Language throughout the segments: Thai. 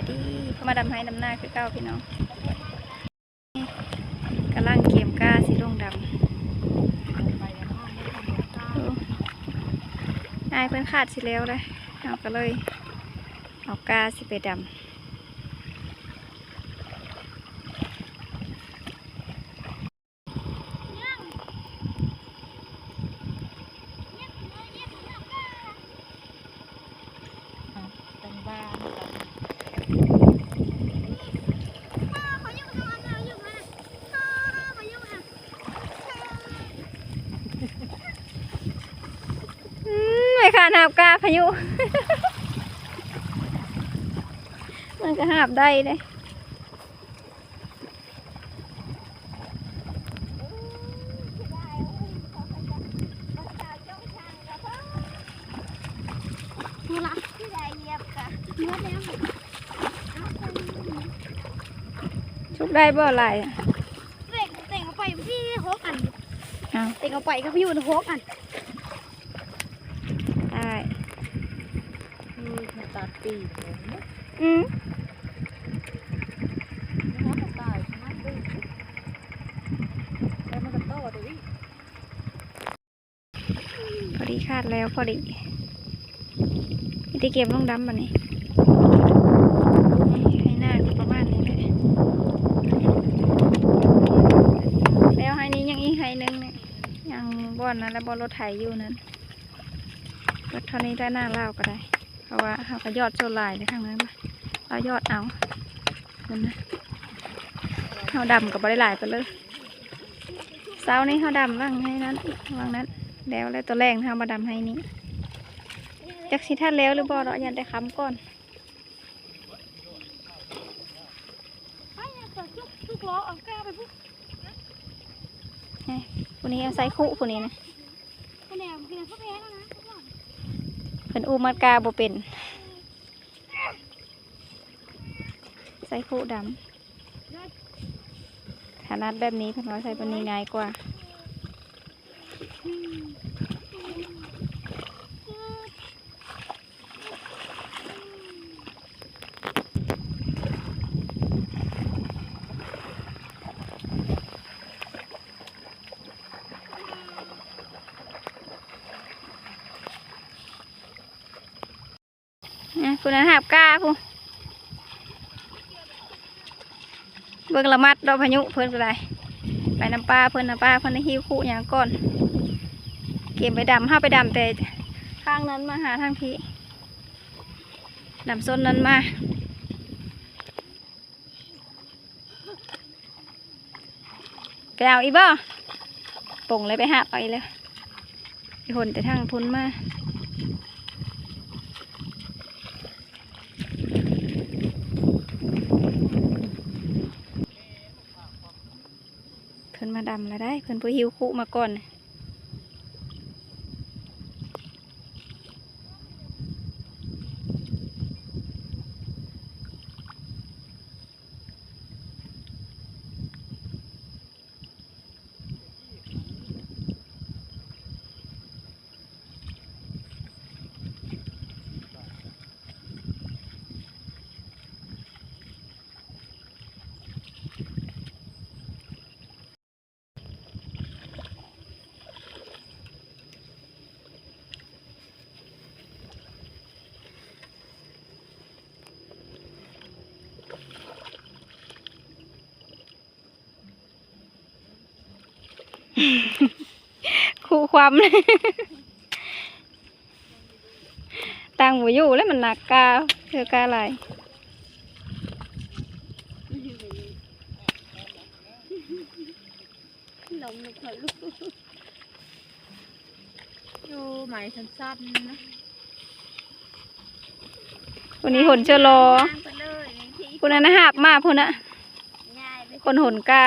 ดีเข้ามาดำให้ดำหน้าคือเก้าพี่น้องกำลังเกี่ยมก้าสีลงดำนายเพิ่นขาดสิแล้วเลยเอาก็เลยเอาก้าสิไปดำไม่ขาดหาบกาพายุ มันก็หาบได้เลยชุบได้บ่อะไรเต่งเอาไปพี่โฮกันเต่งเอาไปก็พี่อยู่ในโฮกันได้มันตัดปีกเลยนะมันตายมันปีกแล้วมันก็โตตัวนี้พอดีคาดแล้วพอดีที่เก็บลงดำมานี่ให้หน้าประมาณนี้เลยแล้วให้นี้ยังอีกให้นึงเนี่ยยังบ่อนนะแล้วบ่อนรถไถอยู่นั้นรถเท่านี้ได้หน้าเล่าก็ได้เพราะว่าเขาก็ยอดโซลายในทางนั้นเรายอดเอานั่นนะเขาดำกับบริหลายไปเลยเสานี้เขาดำว่างให้นั้นว่างนั้นแล้วตัวแรงเขามาดำให้นี้จักสิท่านแล้วหรือบ่เรายันได้ค้ำก่อนผู้นี้เอาใส่คู่ผู้นี้นะเป็นอูมัดกาบ่เป็นใส่คู่ดำขนาดแบบนี้เพิ่นว่าใส่ปนี้ง่ายกว่าคุณนั้นหาบกาพูเบิ่งละมัดดอกพายุเพิ่นก็ได้ไปน้ำปลาเพิ่นในหิ้วคู่อย่างก่อนเก็บไปดำห้าไปดำแต่ข้างนั้นมาหาทางพี่ดำส้นนั้นมาไปเอาอีบ่ป่งเลยไปหาไปเลยไปหนแต่ทางพ้นมาเพิ่นมาดำแล้วได้เพิ่นผู้หิวคู่มาก่อนคู่ความตังหัวอยู่แล้วมันหนักกาเธอกาอะไรลมลูกลูกอยู่หมายสั้นๆนะคนนี้หนเชลอคนนั้นหาบมาพูนะคนหนกา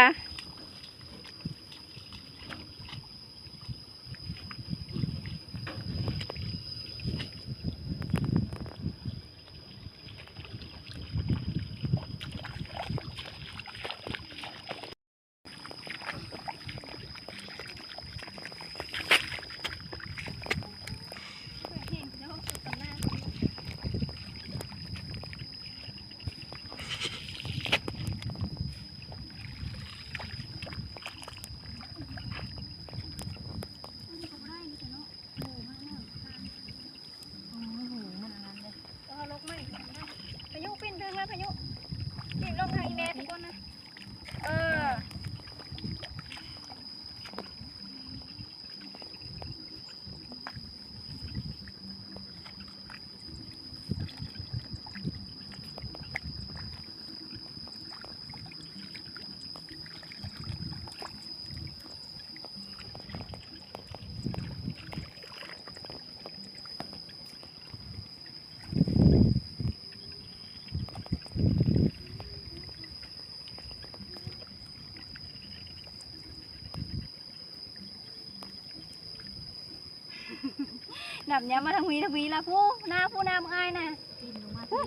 ดับย้ำมาทางวีละผู้หน้ามึงอายน่ะ กินลงมาสิ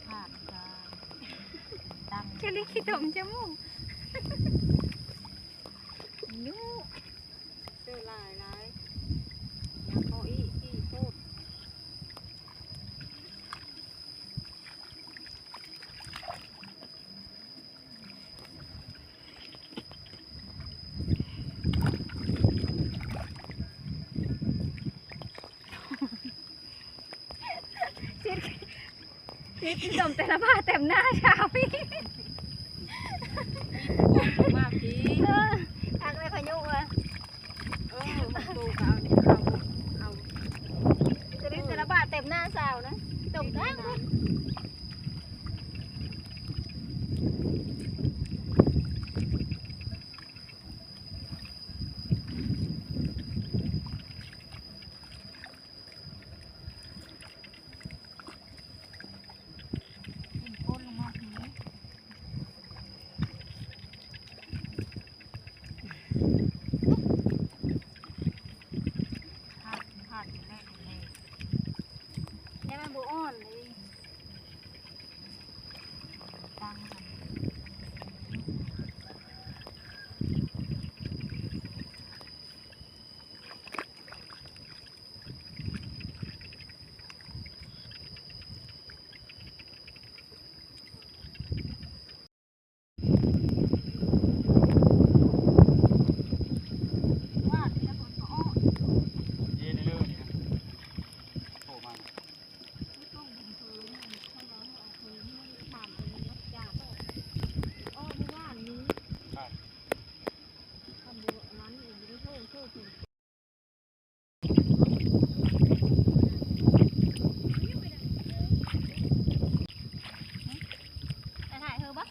ขาดกันตั้ง แค่ลิขิตตมจมูกยู เจอหลายยังพออีโคตร ลิขิตตมแต่ละผ้าเต็มหน้าเช้าพี่ มากพี่ ทักเลยพายุอ่ะ มาดูเอาเนี่ยเอา จะลิแต่ละผ้าเต็มหน้าสาวนะตมทั้ง กินก้นลงมาพี่ขาดอยู่แน่เลย นี่มันบูอ่อนเลย ตั้งหัน ว่าที่ละคนก็อ่อน เย็นเลยนี่นะโอ้มา จะถ่ายเธอปะ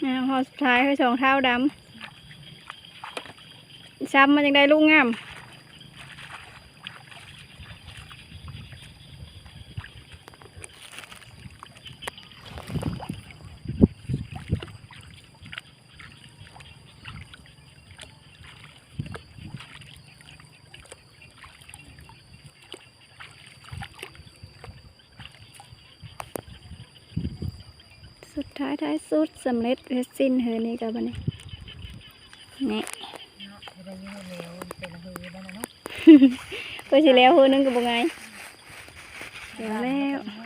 ให้พอสุดท้ายคือสองเท้าดำช้ำมันยังได้ลูกงามสุดท้ายท้ายสุดสำเร็จเสร็จสิ้นเฮอนี่กับบันนี้นี่ เนาะจะได้ยินแล้วเป็นละเฮือได้เนาะ ก็สิแล้วเฮอนึงกับบ่ไงเดี๋ยวแล้ว เ